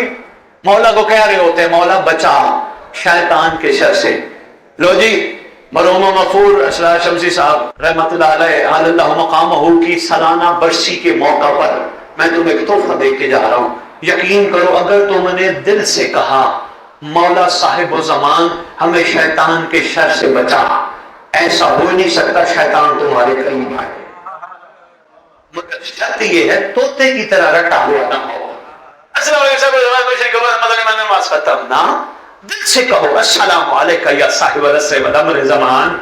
مولا کو کہہ رہے ہوتے ہیں مولا بچا شیطان کے شر سے۔ لو جی مرحوم مغفور اسرار شمسی صاحب رحمت اللہ علیہ اعلی اللہ مقامہ کی سالانہ برسی کے موقع پر میں تمہیں ایک تحفہ دے کے جا رہا ہوں، یقین کرو اگر تم نے دل سے کہا مولا صاحب و زمان ہمیں شیطان کے شر سے بچا، ایسا ہو نہیں سکتا شیطان تمہارے قریب آئے، مگر شرط یہ ہے طوطے کی طرح رٹا ہوا نہ ہو۔ السلام علیکم ختم نہ، دل سے کہو السلام علیکہ یا صاحب العصر والامر زمان،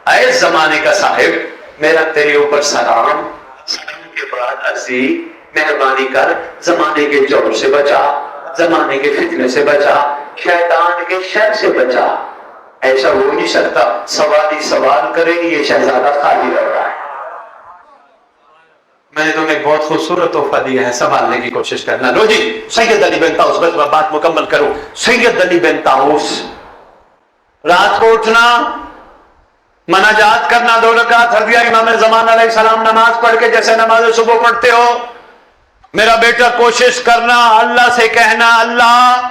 اے زمانے کا صاحب میرا تیرے اوپر سلام، سلام کے بعد عرضی مہربانی کر زمانے کے جور سے بچا، زمانے کے فتنے سے بچا، شیطان کے شر سے بچا۔ ایسا ہو نہیں سکتا، سوال ہی سوال کرے یہ شہزادہ خالی رہ رہا ہے۔ میں نے تمہیں ایک بہت خوبصورت تحفہ دیا ہے، سنبھالنے کی کوشش کرنا۔ لو جی سید علی بن طاؤس، بس میں بات مکمل کروں۔ سید علی بن طاؤس رات کو اٹھنا، مناجات کرنا 2 رکعت، حضرت امام زمان علیہ السلام نماز پڑھ کے جیسے نماز صبح پڑھتے ہو، میرا بیٹا کوشش کرنا اللہ سے کہنا اللہ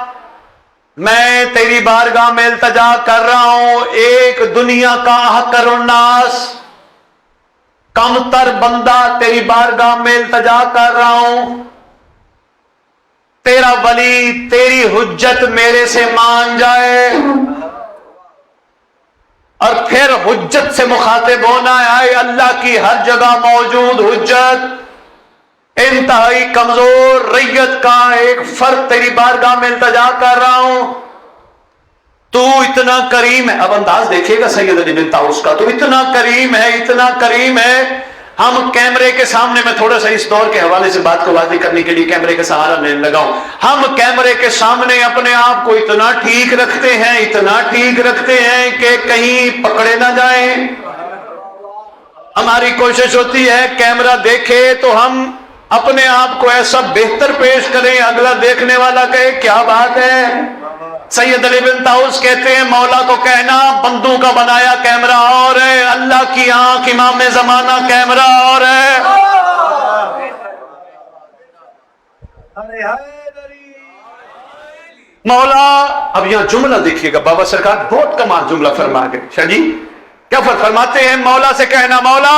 میں تیری بارگاہ میں التجا کر رہا ہوں، ایک دنیا کا احقر الناس کم تر بندہ تیری بارگاہ میں التجا کر رہا ہوں، تیرا ولی تیری حجت میرے سے مان جائے، اور پھر حجت سے مخاطب ہونا ہے اللہ کی ہر جگہ موجود حجت انتہائی کمزور سید کا ایک فرد تیری بارگاہ میں التجا کر رہا ہوں، تو اتنا کریم ہے. اب انداز دیکھیے گا سید علی بن طاؤس کا، تو اتنا کریم ہے، اتنا کریم ہے. ہم کیمرے کے سامنے، میں تھوڑا سا اس دور کے حوالے سے بات کو واضح کرنے کے لیے کیمرے کا سہارا لینے لگا ہوں. ہم کیمرے کے سامنے اپنے آپ کو اتنا ٹھیک رکھتے ہیں، اتنا ٹھیک رکھتے ہیں کہ کہیں پکڑے نہ جائیں. ہماری کوشش ہوتی ہے کیمرہ دیکھے تو ہم اپنے آپ کو ایسا بہتر پیش کریں، اگلا دیکھنے والا کہے کیا بات ہے. سید علی بن طاؤس کہتے ہیں مولا کو کہنا بندوں کا بنایا کیمرہ اور ہے، اللہ کی آنکھ امام زمانہ کیمرہ اور ہے. مولا، اب یہاں جملہ دیکھیے گا، بابا سرکار بہت کمال جملہ فرما گئے. شاہ جی کیا فرماتے ہیں؟ مولا سے کہنا مولا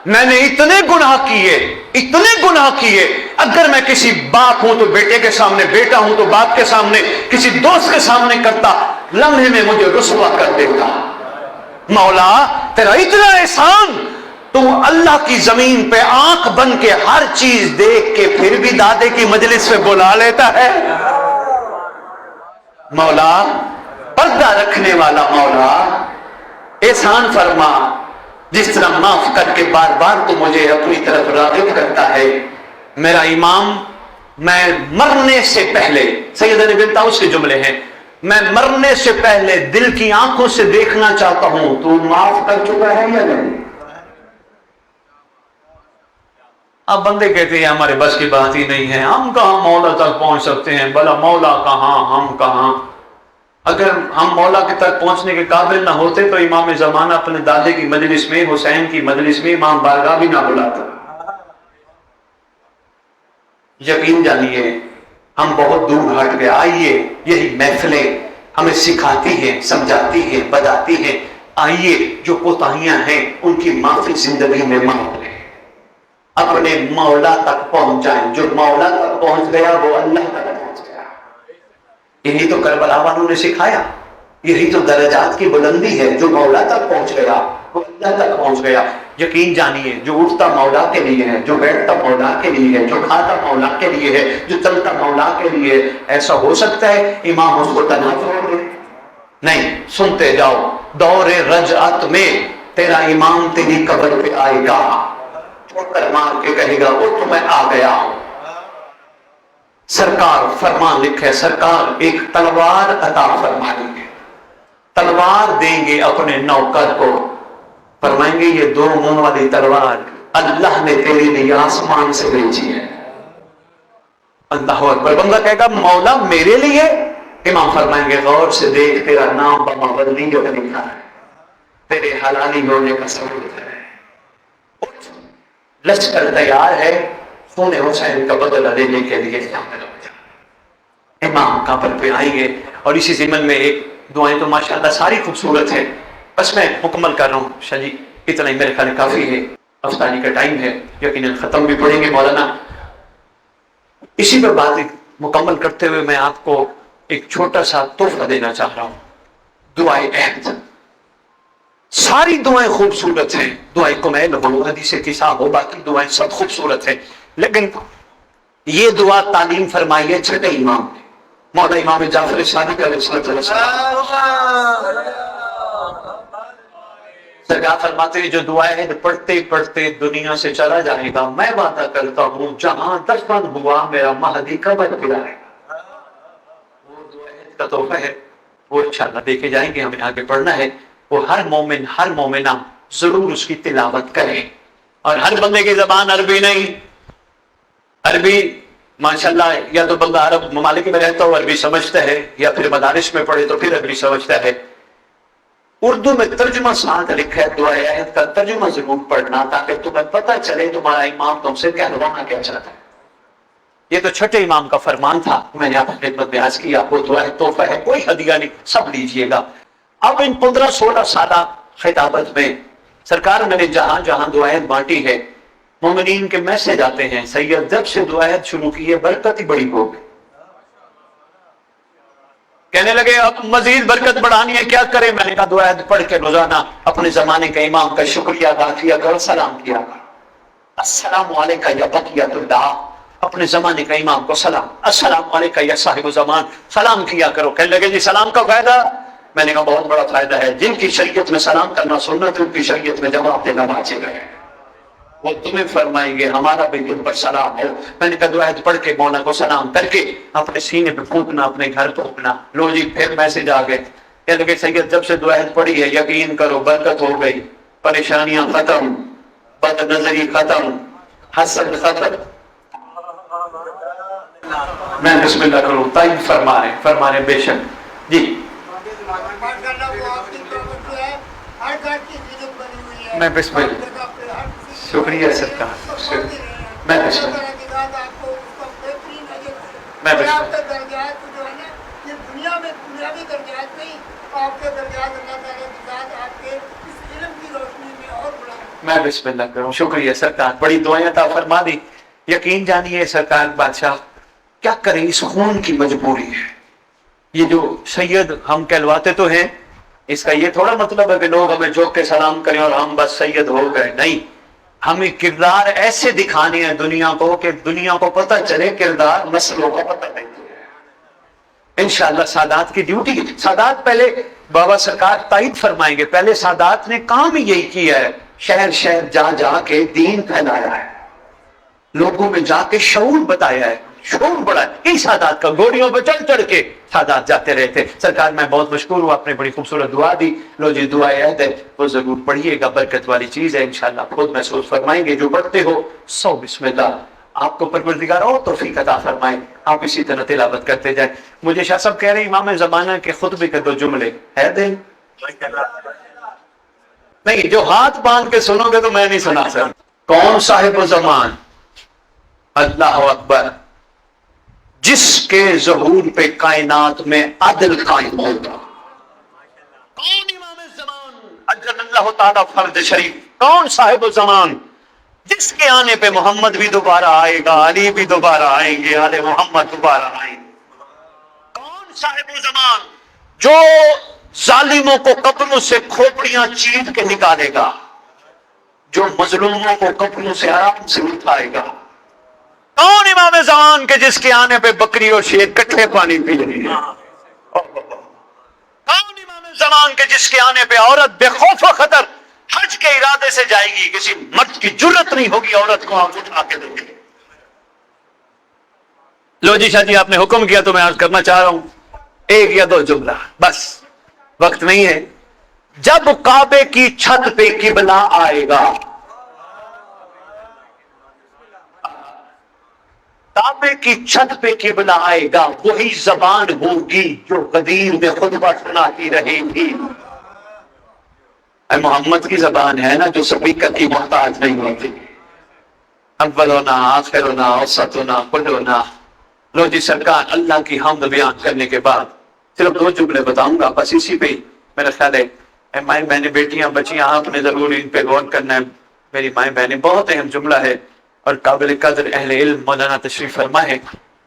میں نے اتنے گناہ کیے، اتنے گناہ کیے، اگر میں کسی باپ ہوں تو بیٹے کے سامنے، بیٹا ہوں تو باپ کے سامنے، کسی دوست کے سامنے کرتا، لمحے میں مجھے رسوا کر دیتا. مولا تیرا اتنا احسان، تو اللہ کی زمین پہ آنکھ بن کے ہر چیز دیکھ کے پھر بھی دادے کی مجلس پہ بلا لیتا ہے. مولا پردہ رکھنے والا مولا احسان فرما، جس طرح معاف کر کے بار بار تو مجھے اپنی طرف راغب کرتا ہے. میرا امام، میں مرنے سے پہلے، سید علی بن طاؤس کے جملے ہیں، میں مرنے سے پہلے دل کی آنکھوں سے دیکھنا چاہتا ہوں تو معاف کر چکا ہے یا نہیں. اب بندے کہتے ہیں ہمارے بس کی بات ہی نہیں ہے، ہم کہاں مولا تک پہنچ سکتے ہیں، بھلا مولا کہاں ہم کہاں. اگر ہم مولا کے تک پہنچنے کے قابل نہ ہوتے تو امام زمانہ اپنے دادے کی مجلس میں، حسین کی مجلس میں امام بارگاہ بھی نہ بلاتا. یقین جانیے ہم بہت دور ہٹ گئے. آئیے یہی محفلیں ہمیں سکھاتی ہیں، سمجھاتی ہیں، بتاتی ہیں. آئیے جو کوتاہیاں ہیں ان کی معافی زندگی میں مانگ لیں، اپنے مولا تک پہنچ جائیں. جو مولا تک پہنچ گیا وہ اللہ تک پہنچ گیا. یہی تو کربلا والوں نے سکھایا، یہی تو درجات کی بلندی ہے. جو مولا تک پہنچ گیا وہ اللہ تک پہنچ گیا. یقین جانیے جو اٹھتا مولا کے لیے ہے، جو بیٹھتا مولا کے لیے ہے، جو کھاتا مولا کے لیے ہے، جو چلتا مولا کے لیے ہے. ایسا ہو سکتا ہے امام اس کو تنہا چھوڑ دے؟ نہیں. سنتے جاؤ، دور رجعت میں تیرا امام تیری قبر پہ آئے گا، ٹھوکر مار کے کہے گا اٹھ میں آ گیا ہوں. سرکار فرمان لکھے، سرکار ایک تلوار عطا فرمائیں گے، تلوار دیں گے اپنے نوکر کو، فرمائیں گے یہ 2 منہ والی تلوار اللہ نے تیرے لیے آسمان سے بھیجی ہے. اللہ اکبر. بندہ کہے گا مولا میرے لیے؟ امام فرمائیں گے غور سے دیکھ، تیرا نام بمابندی جو لکھا ہے، تیرے حلالی ہونے کا ثبوت ہے. اٹھ، لشکر تیار ہے، سونے حسین کا بدلہ لینے کے لیے شامل ہو جا. امام قبر پہ آئیں گے. اور اسی ضمن میں ایک دعائیں تو ماشاءاللہ ساری خوبصورت ہے، بس میں مکمل کر رہا ہوں. شاہ جی اتنا ہی میرے خیال کافی ہے، افطاری کا ٹائم ہے، یقیناً ختم بھی پڑھیں گے مولانا. اسی پر بات مکمل کرتے ہوئے میں آپ کو ایک چھوٹا سا تحفہ دینا چاہ رہا ہوں. دعائے عہد، ساری دعائیں خوبصورت ہیں، دعائیں کمیل ہو، حدیث قصہ ہو، باقی دعائیں سب خوبصورت ہیں، لیکن یہ دعا تعلیم فرمائی ہے چھٹے امام نے، مولا امام جعفر صادق علیہ السلام. سرکار فرماتے ہیں جو دعائیں ہیں پڑھتے پڑھتے دنیا سے چلا جائے گا، میں وعدہ کرتا ہوں جہاں دفن ہوا میرا مہدی قبر پہ آئے گا. وہ دعائیں کا تحفہ ہے، وہ انشاءاللہ دیکھے جائیں گے، ہمیں آگے پڑھنا ہے. وہ ہر مومن، ہر مومنہ ضرور اس کی تلاوت کرے. اور ہر بندے کی زبان عربی نہیں. عربی ماشاءاللہ یا تو بندہ عرب ممالک میں رہتا ہو عربی سمجھتا ہے، یا پھر مدارس میں پڑھے تو پھر عربی سمجھتا ہے. اردو میں ترجمہ ساتھ لکھا ہے، دعائے عہد کا ترجمہ ضرور پڑھنا تاکہ تمہیں پتہ چلے تمہارا امام تم سے کہلوانا کیا چاہتا ہے. یہ تو چھٹے امام کا فرمان تھا، میں نے آپ کی خدمت میں عرض کیا. وہ دعائے تحفہ ہے، کوئی ہدیہ نہیں، سب لیجئے گا. اب ان 15-16 سالہ خطابت میں سرکار نے جہاں جہاں دعائیں بانٹی ہے، مومنین کے میسج آتے ہیں، سید جب سے دعائیں شروع کی ہے برکت ہی بڑی ہو گئی. کہنے لگے اب مزید برکت بڑھانی ہے، کیا کریں؟ میں نے کہا دعائیں پڑھ کے روزانہ اپنے زمانے کے امام کا شکریہ ادا کیا کرو، سلام کیا کرو. السلام علیکم یا بقیت اللہ اپنے زمانے کا امام کو سلام، السلام علیکم یا صاحب زمان، سلام کیا کرو۔ کہنے لگے جی سلام کا فائدہ؟ میں نے کہا بہت بڑا فائدہ ہے، جن کی شریعت میں سلام کرنا سنت ہے ان کی شریعت میں جواب دینا واجب ہے، وہ تمہیں فرمائیں گے ہمارا بھی تم پر سلام ہو۔ میں نے کہا دعائیں پڑھ کے مولا کو سلام کر کے اپنے سینے پہ پھونکنا، اپنے گھر پھونکنا۔ لو جی پھر میسج آ گئے، کہنے لگے سید جب سے دعائیں پڑھی ہے یقین کرو برکت ہو گئی، پریشانیاں ختم، بد نظری ختم، حسد ختم۔ میں بسم اللہ کروں، تائید فرما رہے بے شک جی۔ میں بسم اللہ، شکریہ سر کا، میں بسم اللہ، میں بسم اللہ، میں بسم اللہ کروں، شکریہ سرکار، بڑی دعائیں عطا فرما دی۔ یقین جانیے سرکار بادشاہ کیا کریں، اس خون کی مجبوری ہے۔ یہ جو سید ہم کہلواتے تو ہیں، اس کا یہ تھوڑا مطلب ہے کہ لوگ ہمیں جھوک کے سلام کریں اور ہم بس سید ہو گئے، نہیں، ہمیں کردار ایسے دکھانے ہیں دنیا کو کہ دنیا کو پتہ چلے کردار نسلوں کو پتہ نہیں۔ انشاءاللہ سادات کی ڈیوٹی، سادات پہلے بابا سرکار تائید فرمائیں گے، پہلے سادات نے کام ہی یہی کیا ہے، شہر شہر جا جا کے دین پھیلایا ہے، لوگوں میں جا کے شعور بتایا ہے، شعور بڑا ہے۔ اس سادات کا گھوڑیوں پہ چڑھ چڑھ کے سادات جاتے رہے تھے۔ سرکار میں بہت مشکور ہوں، آپ نے بڑی خوبصورت دعا دی، لو جی دعا عہد ہے وہ ضرور پڑھیے گا، برکت والی چیز ہے، انشاءاللہ خود محسوس فرمائیں گے۔ جو پڑھتے ہو سو بسم اللہ، آپ کو پروردگار اور توفیق عطا فرمائے، آپ اسی طرح تلاوت کرتے جائیں۔ مجھے شاہ صاحب کہہ رہے ہیں امام زمانہ کے خطبے کے دو جملے ہے دیں نہیں، جو ہاتھ باندھ کے سنو گے تو میں نہیں سنا سر۔ کون صاحب زمان؟ اللہ اکبر، جس کے ظہور پہ کائنات میں عدل قائم ہوگا۔ کون امام زمان؟ اجل اللہ تعالیٰ فرد شریف۔ کون صاحب زمان؟ جس کے آنے پہ محمد بھی دوبارہ آئے گا، علی بھی دوبارہ آئیں گے، آل محمد دوبارہ آئیں گے۔ کون صاحب زمان؟ جو ظالموں کو قبروں سے کھوپڑیاں چیر کے نکالے گا، جو مظلوموں کو قبروں سے آرام سے اٹھائے گا۔ کون امام زمان کے جس کے آنے پہ بکری اور شیر کٹھے پانی پی رہی ہے؟ کون امام زمان کے جس کے آنے پہ عورت بے خوف و خطر حج کے ارادے سے جائے گی، کسی مرد کی جرت نہیں ہوگی عورت کو آپ اٹھا کے دیں گے۔ لو جی شاہ جی آپ نے حکم کیا تو میں عرض کرنا چاہ رہا ہوں ایک یا دو جملہ، بس وقت نہیں ہے۔ جب کعبے کی چھت پہ قبلہ آئے گا، کعبے کی چھت پہ قبلہ آئے گا، وہی زبان ہوگی جو قدیر میں خطبہ سناتی رہے گی۔ اے محمد کی زبان ہے نا جو سپیکر کی محتاج نہیں ہوتی، اولنا آخرنا اوسطنا کلنا۔ لو جی سرکار اللہ کی حمد بیان کرنے کے بعد صرف دو جملے بتاؤں گا بس، اسی پہ میرا خیال ہے اے مائیں بہنیں بیٹیاں بچیاں آپ نے ضرور ان پہ غور کرنا ہے۔ میری مائیں بہنیں بہت اہم جملہ ہے اور قابل قدر اہل علم مولانا تشریف فرما ہے،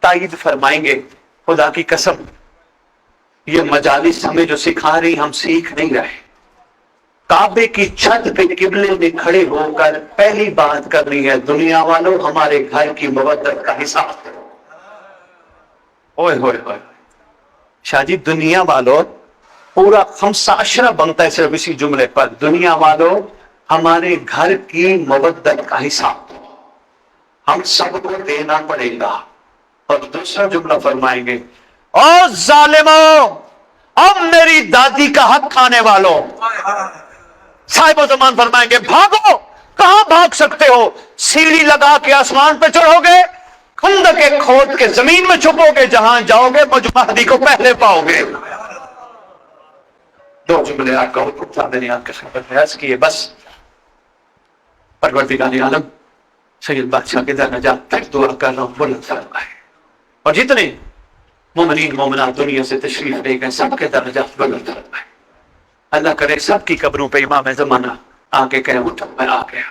تائید فرمائیں گے۔ خدا کی قسم یہ مجالس ہمیں جو سکھا رہی ہم سیکھ نہیں رہے۔ کعبے کی چھت پہ قبلے میں کھڑے ہو کر پہلی بات کرنی ہے، دنیا والوں ہمارے گھر کی مودت کا حساب کرو۔ اوئے ہوئے ہوئے شاہ جی دنیا والوں، پورا خمسہ عشرہ بنتا ہے صرف اسی جملے پر، دنیا والوں ہمارے گھر کی مودت کا حساب ہم سب کو دینا پڑے گا۔ اور دوسرا جملہ فرمائیں گے، او ظالموں، اب میری دادی کا حق کھانے والوں۔ صاحب و زمان فرمائیں گے بھاگو، کہاں بھاگ سکتے ہو؟ سیڑھی لگا کے آسمان پہ چڑھو گے، خندق کھود کے زمین میں چھپو گے، جہاں جاؤ گے مجھ مہدی کو پہلے پاؤ گے۔ دو جملے آپ کا حکم تھا، میں نے آپ کے خدمت میں عرض کیے، بس پروردگار عالم سید بادشاہ کے درجات تک دعا کر رہا ہوں بلند فرمائے، اور جتنے مومنین مومنات دنیا سے تشریف لے گئے سب کے درجات بلند فرمائے۔ اللہ کرے سب کی قبروں پہ امام زمانہ آ کے کہے اٹھو میں آ گیا۔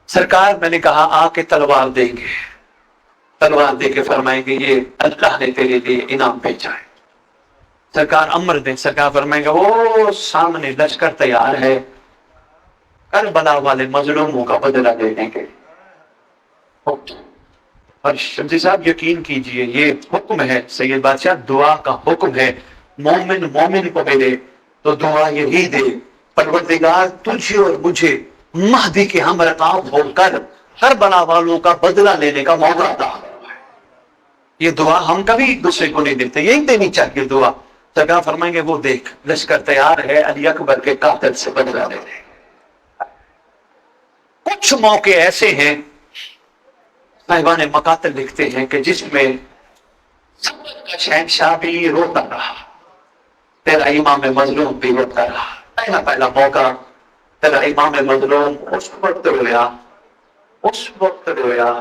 سرکار میں نے کہا آ کے تلوار دیں گے، تلوار دے کے فرمائیں گے یہ اللہ نے تیرے لیے انعام بھیجا ہے۔ سرکار امر دیں، سرکار فرمائیں گے وہ سامنے لشکر تیار ہے، کربلا والے مظلوموں کا بدلہ لینے کے۔ اور شمسی صاحب یقین کیجئے یہ حکم ہے سید بادشاہ، دعا کا حکم ہے. مومن کو ملے تو دعا یہی دے، پروردگار تجھے اور مجھے مہدی کے ہم رکاب ہو کر کربلا والوں کا بدلہ لینے کا موقع عطا. یہ دعا ہم کبھی ایک دوسرے کو نہیں دیتے، یہی دینی چاہیے دعا. سرکار فرمائیں گے وہ دیکھ لشکر تیار ہے علی اکبر کے قاتل سے بدلہ لینے. کچھ موقع ایسے ہیں صاحبان مقاتل لکھتے ہیں کہ جس میں سبت کا شہنشاہ بھی روتا رہا، تیرا امام مظلوم بھی روتا رہا. پہلا موقع تیرا امام مظلوم اس وقت رویا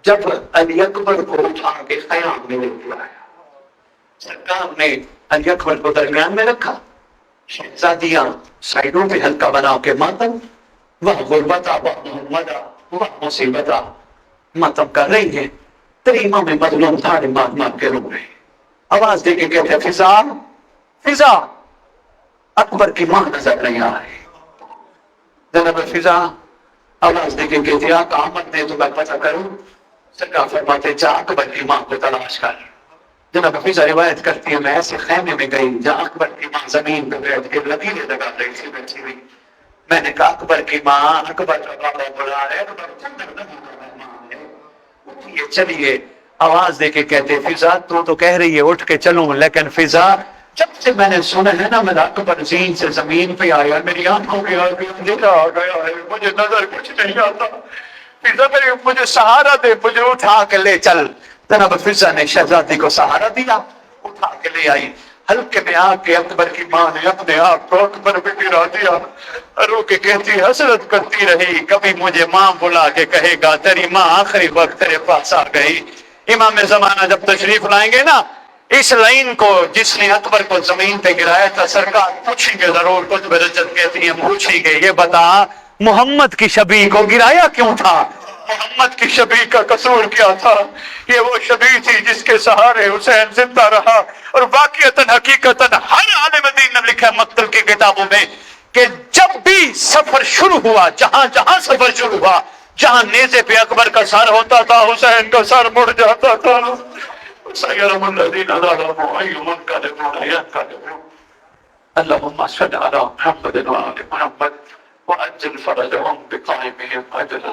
جب علی اکبر کو اٹھا کے خیام میں لٹایا. سرکار نے علی اکبر کو درمیان میں رکھا، شہزادیاں سائڈوں پہ ہلکا بنا کے ماتم، وہ غربت وہ مصیبت ماتم کر رہی ہے. تیرے امام مظلوم دھاڑے مار کے رو رہے، آواز دے کے کہتے فضا فضا. اکبر کی ماں نظر نہیں آ رہی. جناب فضا آواز دے کے کہتے آقا احمد نے تو میں پتہ کروں. سرکار فرماتے جا اکبر کی ماں کو تلاش کر. جناب فضا روایت کرتی ہے میں ایسے خیمے میں گئی جہاں اکبر کی ماں زمین پہ بیٹھ کے لبیلے لگا رہی تھی بیٹھی ہوئی. میں نے کہا اکبر کی ماں، اکبر کا بابا بڑا ہے، یہ چلیے. آواز دے کے کہتے فضا تو کہہ رہی ہے اٹھ کے چلوں، لیکن فضا جب سے میں نے سنا ہے نا میرا اکبر زین سے زمین پہ آیا، میری آنکھوں کے آگے اندھیرا آ گیا ہے، مجھے نظر کچھ نہیں آتا. فضا مجھے سہارا دے، مجھے اٹھا کے لے چل. جناب فضا نے شہزادی کو سہارا دیا، اٹھا کے لے آئی. ہلکے میں آ کے اکبر کی ماں نے اپنے آپ کو اکبر پہ گرا دیا. رو کے کہتی حسرت کرتی رہی کبھی مجھے ماں بلا کے کہے گا تیری ماں آخری وقت تیرے پاس آ گئی. امام زمانہ جب تشریف لائیں گے نا، اس لائن کو جس نے اکبر کو زمین پہ گرایا تھا سرکار پوچھیں گے ضرور. کچھ برجت کہتی ہیں پوچھیں گے یہ بتا محمد کی شبیہ کو گرایا کیوں تھا؟ محمد کی شبیہ کا قصور کیا تھا؟ یہ وہ شبیہ تھی جس کے سہارے حسین زندہ رہا. اور واقعتاً حقیقتاً ہر عالم دین نے لکھا مقتل کی کتابوں میں کہ جب بھی سفر شروع ہوا، جہاں سفر شروع ہوا، جہاں نیزے پہ اکبر کا سر ہوتا تھا حسین کا سر مڑ جاتا تھا. سیرم الذین ظلموا ای منقلب ینقلبون. اللهم صل على محمد وآل محمد وعجل فرجهم بقائمهم أجل